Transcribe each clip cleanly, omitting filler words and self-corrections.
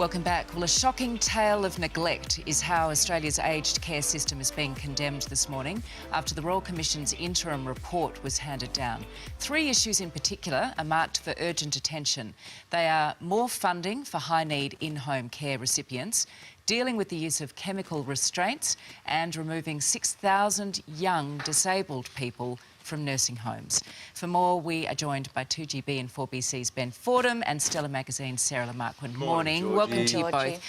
Welcome back. Well, a shocking tale of neglect is how Australia's aged care system is being condemned this morning after the Royal Commission's interim report was handed down. 3 issues in particular are marked for urgent attention. They are more funding for high-need in-home care recipients, dealing with the use of chemical restraints and removing 6,000 young disabled people from nursing homes. For more, we are joined by 2GB and 4BC's Ben Fordham and Stella Magazine's Sarah Lamarquin. Morning. Welcome to you both.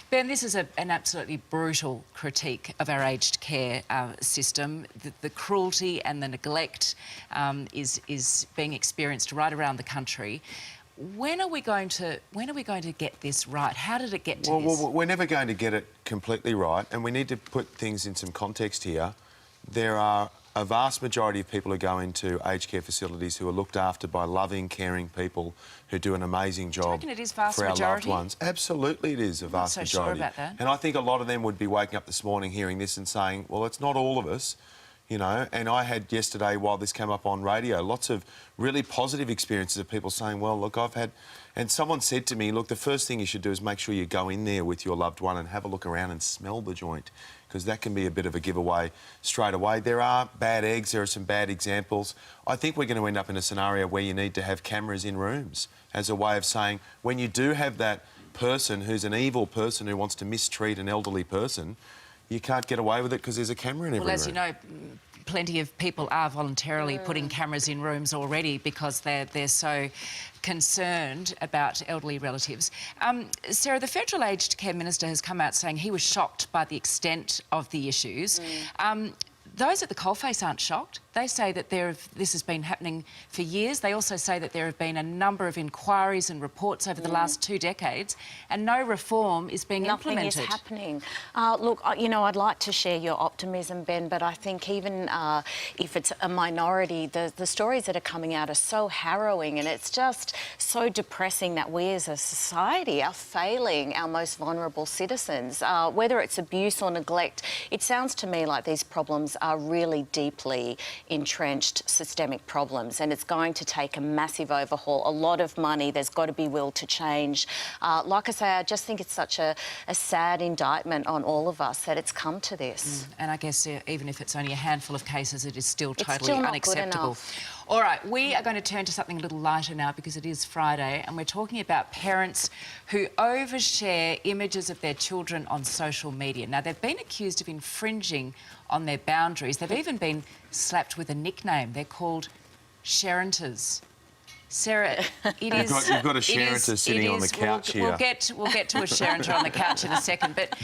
Ben, this is an absolutely brutal critique of our aged care system. The cruelty and the neglect is being experienced right around the country. When are we going to get this right? How did it get to this? Well, we're never going to get it completely right, and we need to put things in some context here. There are a vast majority of people who go into aged care facilities who are looked after by loving, caring people who do an amazing job. Do you reckon it is vast for our majority? loved ones. Absolutely, it is a vast majority. I'm not so sure about that. And I think a lot of them would be waking up this morning hearing this and saying, well, it's not all of us. You know, and I had yesterday, while this came up on radio, lots of really positive experiences of people saying, well, look, I've had... And someone said to me, look, the first thing you should do is make sure you go in there with your loved one and have a look around and smell the joint, because that can be a bit of a giveaway straight away. There are bad eggs, there are some bad examples. I think we're going to end up in a scenario where you need to have cameras in rooms as a way of saying, when you do have that person who's an evil person who wants to mistreat an elderly person, you can't get away with it because there's a camera in every room. Well, as you know, plenty of people are voluntarily putting cameras in rooms already because they're so concerned about elderly relatives. Sarah, the Federal Aged Care Minister has come out saying he was shocked by the extent of the issues. Those at the coalface aren't shocked. They say that this has been happening for years. They also say that there have been a number of inquiries and reports over the last 2 decades and no reform is being implemented. Nothing is happening. Look, you know, I'd like to share your optimism, Ben, but I think even if it's a minority, the stories that are coming out are so harrowing, and it's just so depressing that we as a society are failing our most vulnerable citizens. Whether it's abuse or neglect, it sounds to me like these problems are really deeply entrenched systemic problems, and it's going to take a massive overhaul, a lot of money. There's got to be will to change. Like I say, I just think it's such a sad indictment on all of us that it's come to this. And I guess even if it's only a handful of cases, it is still totally still not unacceptable. good enough. All right, we are going to turn to something a little lighter now because it is Friday, and we're talking about parents who overshare images of their children on social media. Now, they've been accused of infringing on their boundaries. They've even been slapped with a nickname. They're called sharenters. Sarah, it is... You've got a sharenter sitting on the couch here. We'll get to a sharenter on the couch in a second, but...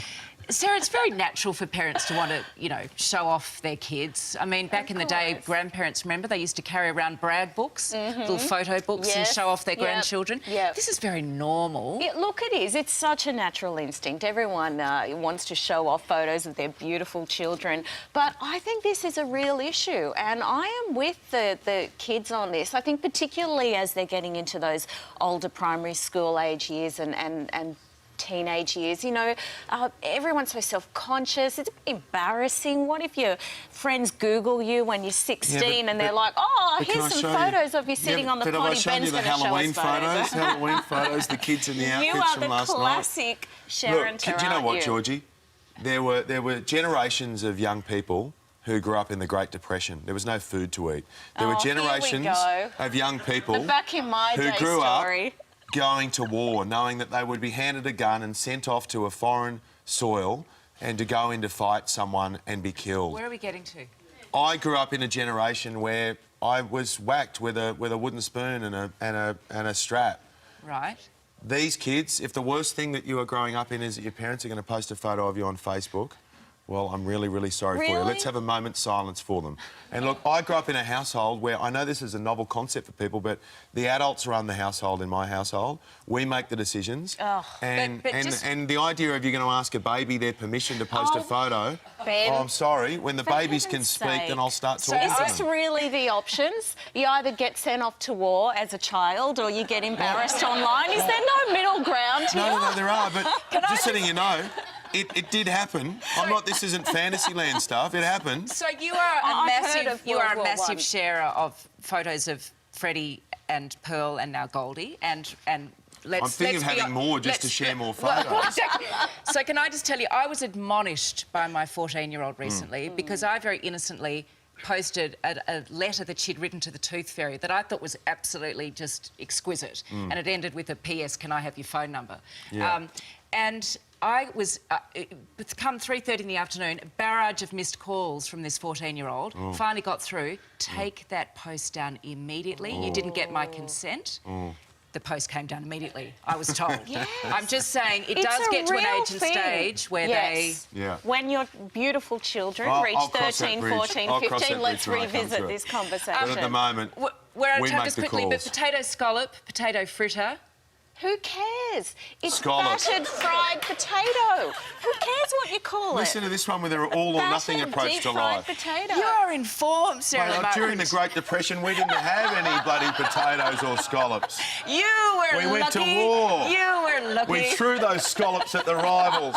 Sarah, it's very natural for parents to want to, you know, show off their kids. I mean, back in the day, grandparents, remember, they used to carry around brag books, little photo books, and show off their grandchildren. This is very normal. Look, it is. It's such a natural instinct. Everyone wants to show off photos of their beautiful children. But I think this is a real issue, and I am with the kids on this. I think particularly as they're getting into those older primary school age years and teenage years, you know, everyone's so self-conscious. It's embarrassing. What if your friends Google you when you're 16 and they're like, oh, here's some photos of you sitting on the potty. Ben's going to show us photos. Halloween photos, the kids in the outfits from last night. You are the classic Sharenter, Look, do you know what, Georgie? There were generations of young people who grew up in the Great Depression. There was no food to eat. There were generations of young people back in my who day grew up story. Going to war, knowing that they would be handed a gun and sent off to a foreign soil and to go in to fight someone and be killed. Where are we getting to? I grew up in a generation where I was whacked with a wooden spoon and a strap. Right. These kids, if the worst thing that you are growing up in is that your parents are going to post a photo of you on Facebook, well, I'm really, really sorry for you. Let's have a moment's silence for them. And look, I grew up in a household where, I know this is a novel concept for people, but the adults run the household in my household. We make the decisions. And the idea of you're going to ask a baby their permission to post a photo... Ben, I'm sorry. When the babies can speak, then I'll start talking to them. So is this really the options? You either get sent off to war as a child or you get embarrassed online. Is there no middle ground here? No, there are, but just letting you know... It did happen. This isn't Fantasyland stuff. It happened. So you are a massive sharer of photos of Freddie and Pearl and now Goldie and I'm thinking of having more just to share more photos. So can I just tell you, I was admonished by my 14-year-old recently because I very innocently posted a letter that she'd written to the Tooth Fairy that I thought was absolutely just exquisite. And it ended with a PS, can I have your phone number? Yeah. And I was, come 3:30 in the afternoon, a barrage of missed calls from this 14-year-old. Finally got through. Take that post down immediately. You didn't get my consent. The post came down immediately, I was told. Yes. I'm just saying, it It's does a get to an real age and thing. stage where Yes. Yeah. When your beautiful children I'll reach cross that 13, bridge. 14, I'll cross 15, that let's bridge when I come revisit to it. this conversation. But at the moment, we're out of we time make just the quickly, but calls. potato scallop, potato fritter. Who cares? It's Scallop. battered fried potato. Who cares what you call listen it? to this one with an all or nothing Battered approach to deep-fried life. potato. You're informed, Sarah. Mate, during the Great Depression, we didn't have any bloody potatoes or scallops. You were We lucky. went to war. You were lucky. We threw those scallops at the rivals.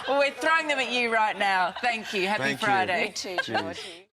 Well, we're throwing them at you right now. Thank you. Happy Thank you. Friday. You too, Georgie.